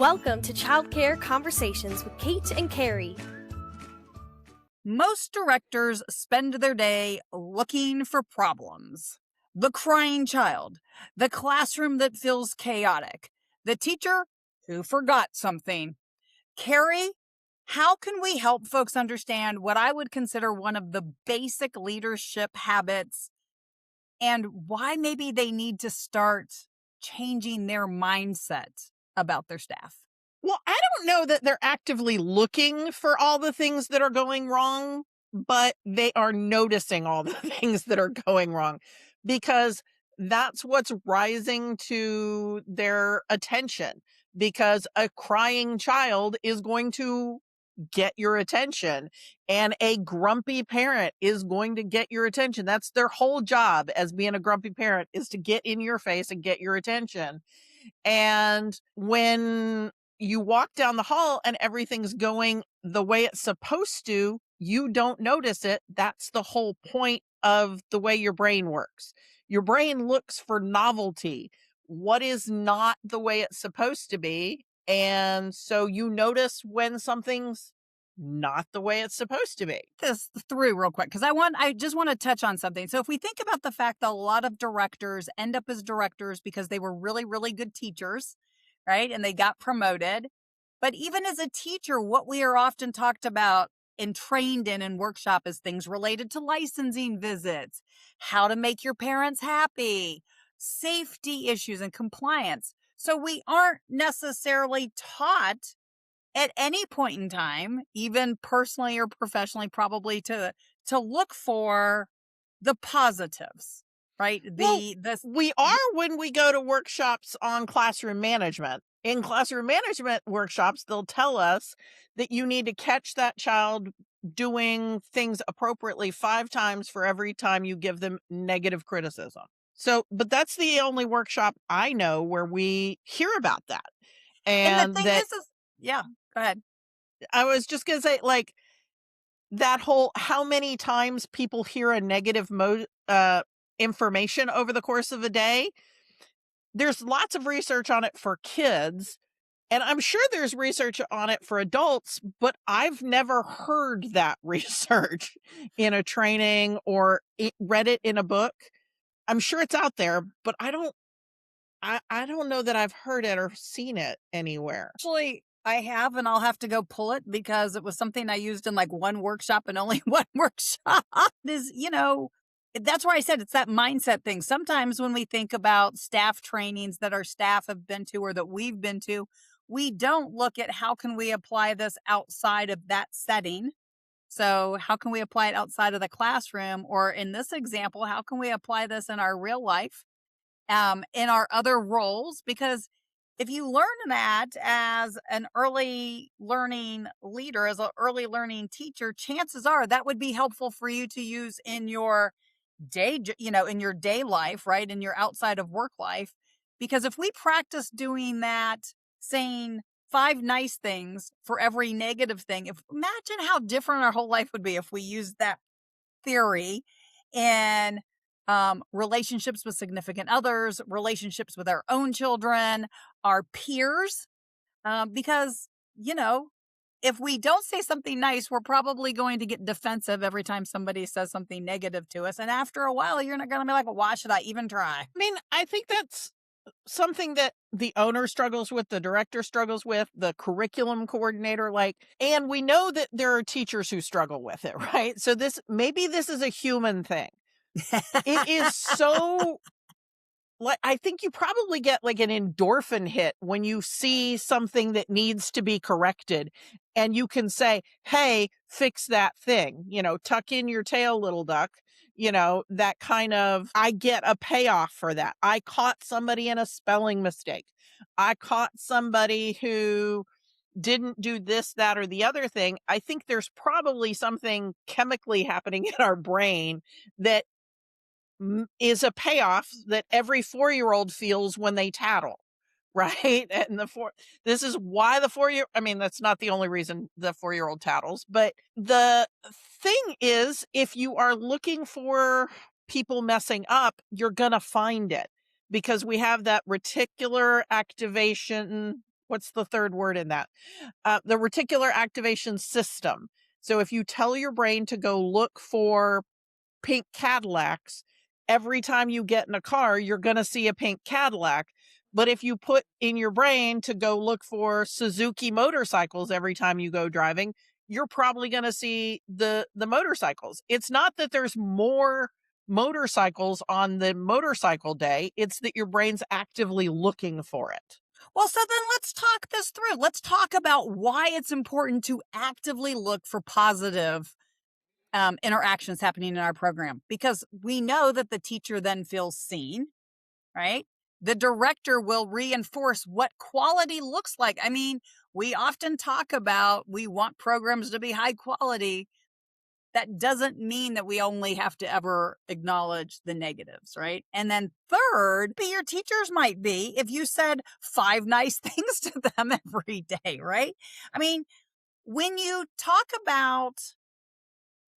Welcome to Childcare Conversations with Kate and Carrie. Most directors spend their day looking for problems. The crying child, the classroom that feels chaotic, the teacher who forgot something. Carrie, how can we help folks understand what I would consider one of the basic leadership habits and why maybe they need to start changing their mindset about their staff? Well, I don't know that they're actively looking for all the things that are going wrong, but they are noticing all the things that are going wrong because that's what's rising to their attention. Because a crying child is going to get your attention, and a grumpy parent is going to get your attention. That's their whole job as being a grumpy parent, is to get in your face and get your attention. And when you walk down the hall and everything's going the way it's supposed to, you don't notice it. That's the whole point of the way your brain works. Your brain looks for novelty, what is not the way it's supposed to be. And so you notice when something's not the way it's supposed to be. This through real quick because I just want to touch on something. So if we think about the fact that a lot of directors end up as directors because they were really, really good teachers, right? And they got promoted. But even as a teacher, what we are often talked about and trained in workshop is things related to licensing visits, how to make your parents happy, safety issues and compliance. So we aren't necessarily taught at any point in time, even personally or professionally, probably to look for the positives, right? We are when we go to workshops on classroom management. In classroom management workshops, they'll tell us that you need to catch that child doing things appropriately 5 times for every time you give them negative criticism. So, but that's the only workshop I know where we hear about that. And the thing is, yeah, go ahead. I was just going to say, like, that whole how many times people hear a negative information over the course of a day. There's lots of research on it for kids, and I'm sure there's research on it for adults, but I've never heard that research in a training or read it in a book. I'm sure it's out there, but I don't know that I've heard it or seen it anywhere. Actually, I have, and I'll have to go pull it because it was something I used in like one workshop and only one workshop. That's why I said it's that mindset thing. Sometimes when we think about staff trainings that our staff have been to or that we've been to, we don't look at how can we apply this outside of that setting. So how can we apply it outside of the classroom? Or in this example, how can we apply this in our real life, in our other roles? Because if you learn that as an early learning leader, as an early learning teacher, chances are that would be helpful for you to use in your day, in your day life, right? In your outside of work life. Because if we practice doing that, saying 5 nice things for every negative thing, imagine how different our whole life would be if we used that theory in relationships with significant others, relationships with our own children, our peers, because, if we don't say something nice, we're probably going to get defensive every time somebody says something negative to us. And after a while, you're not going to be like, well, why should I even try? I mean, I think that's something that the owner struggles with, the director struggles with, the curriculum coordinator, and we know that there are teachers who struggle with it, right? So maybe this is a human thing. It is so, I think you probably get like an endorphin hit when you see something that needs to be corrected and you can say, hey, fix that thing, tuck in your tail, little duck, that kind of, I get a payoff for that. I caught somebody in a spelling mistake. I caught somebody who didn't do this, that, or the other thing. I think there's probably something chemically happening in our brain that is a payoff that every 4-year-old feels when they tattle, right? And this is why that's not the only reason the 4-year-old tattles, but the thing is, if you are looking for people messing up, you're going to find it because we have that reticular activation what's the third word in that? The reticular activation system. So if you tell your brain to go look for pink Cadillacs, every time you get in a car, you're going to see a pink Cadillac. But if you put in your brain to go look for Suzuki motorcycles every time you go driving, you're probably going to see the motorcycles. It's not that there's more motorcycles on the motorcycle day, it's that your brain's actively looking for it. Well, so then let's talk this through. Let's talk about why it's important to actively look for positive interactions happening in our program, because we know that the teacher then feels seen, right? The director will reinforce what quality looks like. I mean, we often talk about we want programs to be high quality. That doesn't mean that we only have to ever acknowledge the negatives, right? And then third, your teachers might be if you said 5 nice things to them every day, right? I mean, when you talk about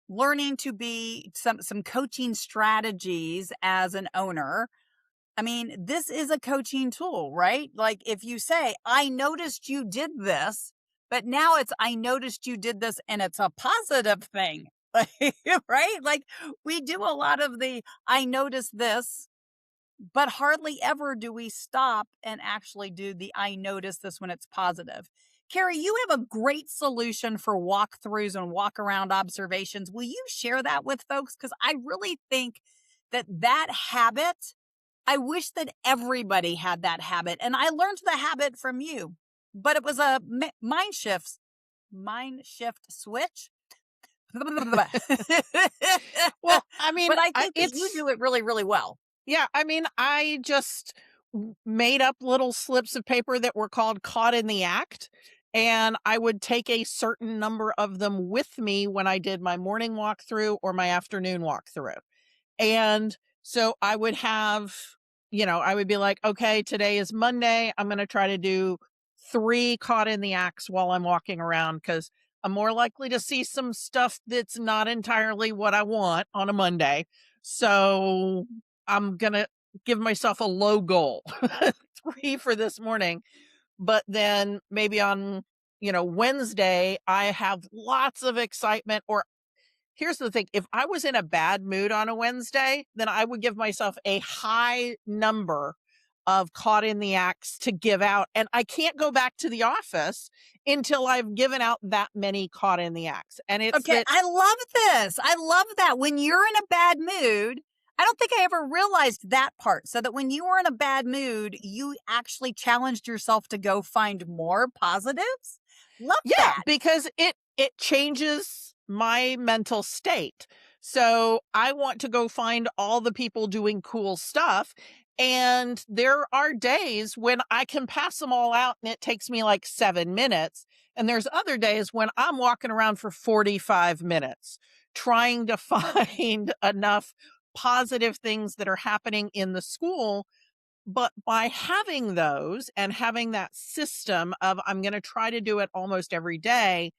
learning to be some coaching strategies as an owner, I mean, this is a coaching tool, right? Like if you say, I noticed you did this, but now it's, I noticed you did this and it's a positive thing, right? Like we do a lot of the, I noticed this, but hardly ever do we stop and actually do the, I noticed this when it's positive. Carrie, you have a great solution for walkthroughs and walk around observations. Will you share that with folks? Because I really think that habit, I wish that everybody had that habit. And I learned the habit from you, but it was a mind shift switch. Well, I mean, but I think that you do it really, really well. Yeah, I mean, I just made up little slips of paper that were called caught in the act. And I would take a certain number of them with me when I did my morning walkthrough or my afternoon walkthrough. And so I would have, I would be like, okay, today is Monday. I'm going to try to do 3 caught in the acts while I'm walking around because I'm more likely to see some stuff that's not entirely what I want on a Monday. So I'm going to give myself a low goal, 3 for this morning. But then maybe on, Wednesday, I have lots of excitement. Or here's the thing. If I was in a bad mood on a Wednesday, then I would give myself a high number of caught in the acts to give out. And I can't go back to the office until I've given out that many caught in the acts. And it's okay. I love this. I love that. When you're in a bad mood, I don't think I ever realized that part. So that when you were in a bad mood, you actually challenged yourself to go find more positives. Love that. Because it changes my mental state. So I want to go find all the people doing cool stuff. And there are days when I can pass them all out and it takes me like 7 minutes. And there's other days when I'm walking around for 45 minutes trying to find enough positive things that are happening in the school. But by having those and having that system of I'm going to try to do it almost every day,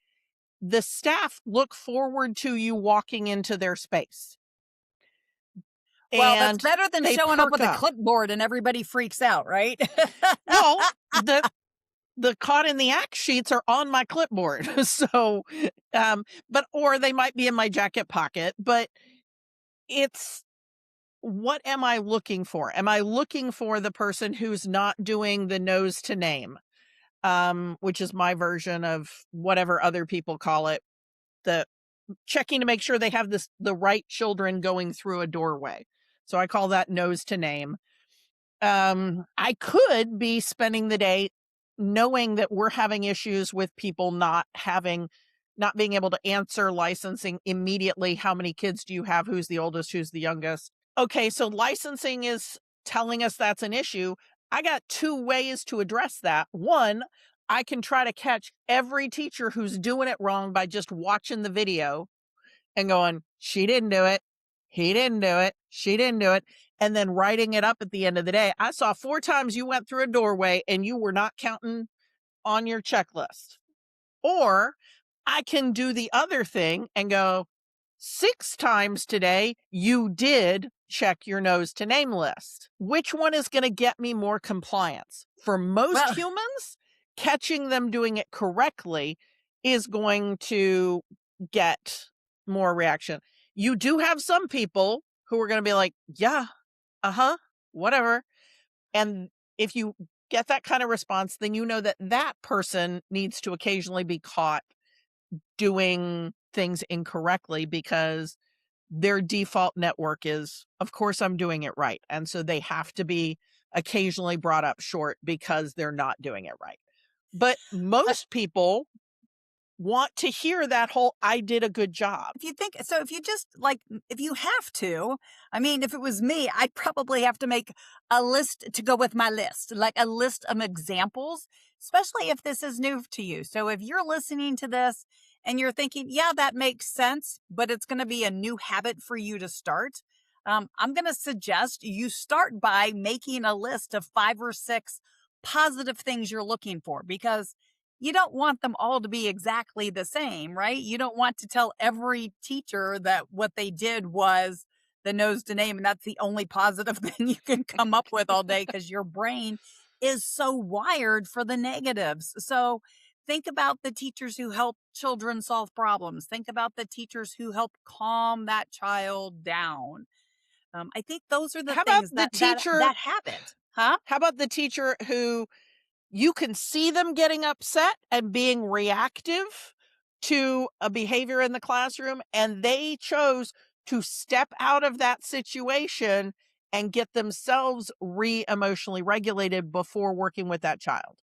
the staff look forward to you walking into their space. Well, that's better than showing up with a clipboard and everybody freaks out, right? Well, the caught in the act sheets are on my clipboard. So, or they might be in my jacket pocket, but it's, what am I looking for? Am I looking for the person who's not doing the nose to name, which is my version of whatever other people call it, the checking to make sure they have the right children going through a doorway. So I call that nose to name. I could be spending the day knowing that we're having issues with people not being able to answer licensing immediately. How many kids do you have? Who's the oldest? Who's the youngest? Okay, so licensing is telling us that's an issue. I got 2 ways to address that. One, I can try to catch every teacher who's doing it wrong by just watching the video and going, she didn't do it. He didn't do it. She didn't do it. And then writing it up at the end of the day. I saw 4 times you went through a doorway and you were not counting on your checklist. Or I can do the other thing and go, 6 times today, you did check your nose to name list. Which one is going to get me more compliance? For most humans, catching them doing it correctly is going to get more reaction. You do have some people who are going to be like, yeah, whatever. And if you get that kind of response, then you know that that person needs to occasionally be caught doing things incorrectly, because their default network is, of course, I'm doing it right. And so they have to be occasionally brought up short because they're not doing it right. But most people want to hear that whole, I did a good job. If you think so, if you just like, if you have to, I mean, if it was me, I'd probably have to make a list to go with my list, like a list of examples, especially if this is new to you. So if you're listening to this and you're thinking, yeah, that makes sense, but it's going to be a new habit for you to start, I'm going to suggest you start by making a list of 5 or 6 positive things you're looking for, because you don't want them all to be exactly the same, right? You don't want to tell every teacher that what they did was the nose to name, and that's the only positive thing you can come up with all day, because your brain is so wired for the negatives. So think about the teachers who help children solve problems. Think about the teachers who help calm that child down. I think those are the How about things the that teacher? habit, huh? How about the teacher who you can see them getting upset and being reactive to a behavior in the classroom, and they chose to step out of that situation and get themselves emotionally regulated before working with that child?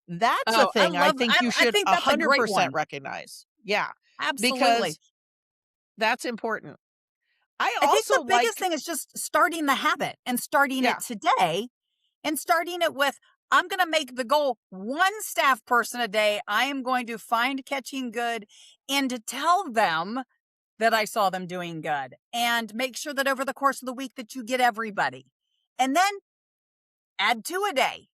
That's a Oh, thing I think you I should think that's a great 100% one. recognize. Yeah, Absolutely. because that's important. I I think the also biggest like, thing is just starting the habit and starting it yeah, today, and starting it with, I'm going to make the goal one staff person a day. I am going to find catching good and to tell them that I saw them doing good, and make sure that over the course of the week that you get everybody, and then add 2 a day.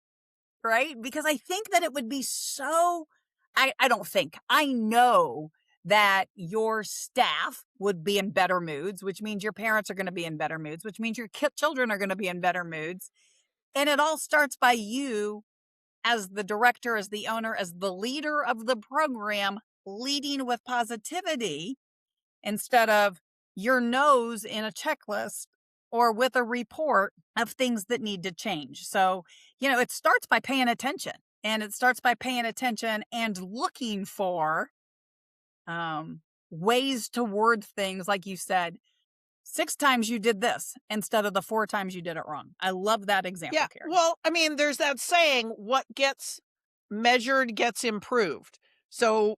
Right? Because I think that it would be so, I don't think, I know that your staff would be in better moods, which means your parents are going to be in better moods, which means your children are going to be in better moods. And it all starts by you, as the director, as the owner, as the leader of the program, leading with positivity instead of your nose in a checklist or with a report of things that need to change. So, it starts by paying attention, and it starts by paying attention and looking for ways to word things, like you said, 6 times you did this instead of the 4 times you did it wrong. I love that example, yeah. Carrie. Well, I mean, there's that saying, what gets measured gets improved. So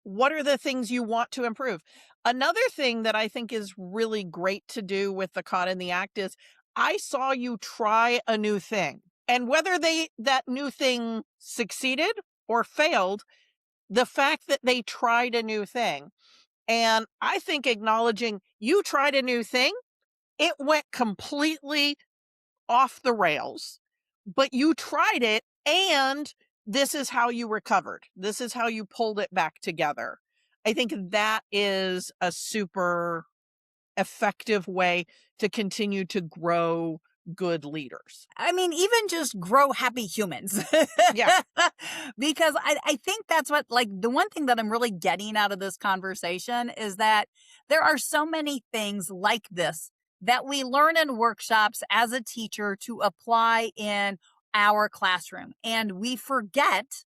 what are the things you want to improve? Another thing that I think is really great to do with the caught in the act is, I saw you try a new thing. And whether that new thing succeeded or failed, the fact that they tried a new thing. And I think acknowledging you tried a new thing, it went completely off the rails, but you tried it, and this is how you recovered. This is how you pulled it back together. I think that is a super effective way to continue to grow good leaders. I mean, even just grow happy humans. Yeah. Because I think that's what, like, the one thing that I'm really getting out of this conversation is that there are so many things like this that we learn in workshops as a teacher to apply in our classroom. And we forget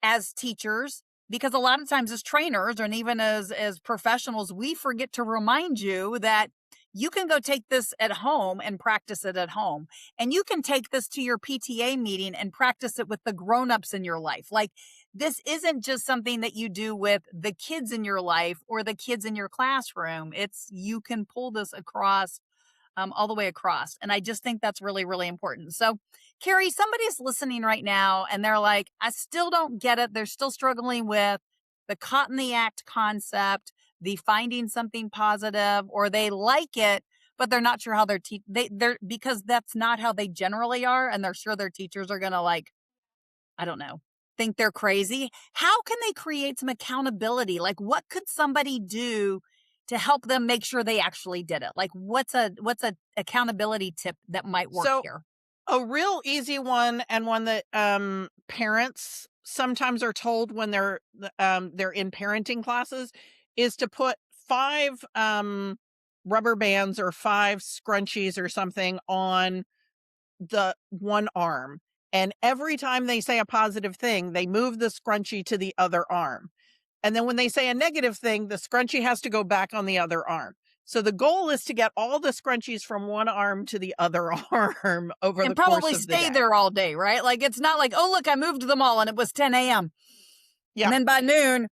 as teachers, because a lot of times as trainers and even as professionals, we forget to remind you that you can go take this at home and practice it at home, and you can take this to your PTA meeting and practice it with the grown-ups in your life. Like, this isn't just something that you do with the kids in your life or the kids in your classroom. It's, you can pull this across, all the way across. And I just think that's really, really important. So, Carrie, somebody's listening right now and they're like, I still don't get it. They're still struggling with the caught in the act concept, the finding something positive, or they like it, but they're not sure how they're because that's not how they generally are. And they're sure their teachers are going to, like, I don't know, think they're crazy. How can they create some accountability? Like, what could somebody do to help them make sure they actually did it? Like, what's a accountability tip that might work So here? a real easy one, and one that parents sometimes are told when they're in parenting classes is to put 5 rubber bands or 5 scrunchies or something on the one arm. And every time they say a positive thing, they move the scrunchie to the other arm. And then when they say a negative thing, the scrunchie has to go back on the other arm. So the goal is to get all the scrunchies from one arm to the other arm over the And course probably of the stay day. there all day, right? Like, it's not like, oh, look, I moved them all and it was 10 a.m. Yeah. And then by noon,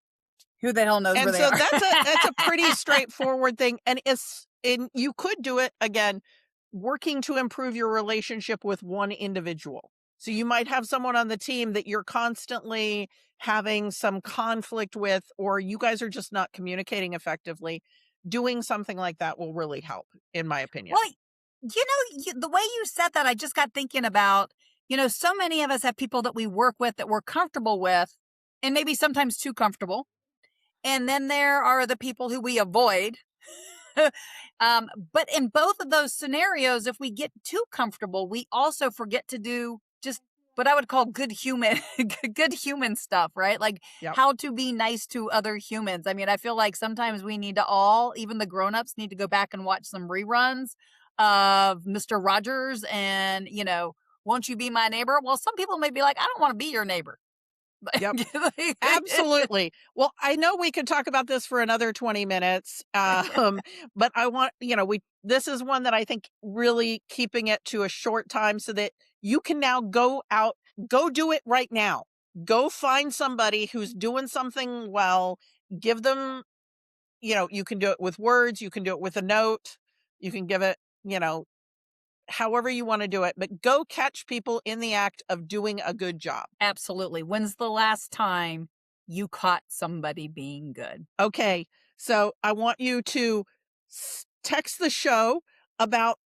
who the hell knows And where they so are? that's a pretty straightforward thing. And you could do it again, working to improve your relationship with one individual. So you might have someone on the team that you're constantly having some conflict with, or you guys are just not communicating effectively. Doing something like that will really help, in my opinion. Well, the way you said that, I just got thinking about, so many of us have people that we work with that we're comfortable with, and maybe sometimes too comfortable. And then there are the people who we avoid. But in both of those scenarios, if we get too comfortable, we also forget to do just what I would call good human stuff, right? Like Yep. how to be nice to other humans. I mean, I feel like sometimes we need to even the grown-ups need to go back and watch some reruns of Mr. Rogers and, won't you be my neighbor? Well, some people may be like, I don't want to be your neighbor. Yep. Absolutely. Well, I know we could talk about this for another 20 minutes. But I want, this is one that I think really keeping it to a short time so that you can now go out, go do it right now. Go find somebody who's doing something well, give them, you can do it with words, you can do it with a note, you can give it, however you want to do it, but go catch people in the act of doing a good job. Absolutely. When's the last time you caught somebody being good? Okay. So I want you to text the show about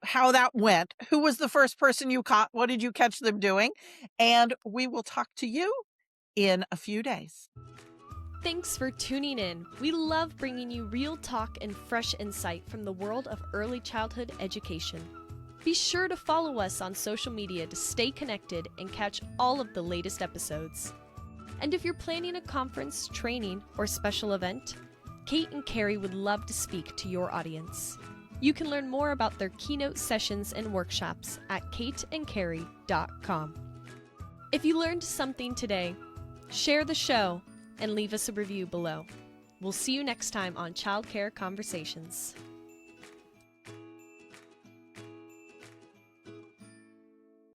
how that went. Who was the first person you caught? What did you catch them doing? And we will talk to you in a few days. Thanks for tuning in. We love bringing you real talk and fresh insight from the world of early childhood education. Be sure to follow us on social media to stay connected and catch all of the latest episodes. And if you're planning a conference, training, or special event, Kate and Carrie would love to speak to your audience. You can learn more about their keynote sessions and workshops at kateandcarrie.com. If you learned something today, share the show and leave us a review below. We'll see you next time on Childcare Conversations.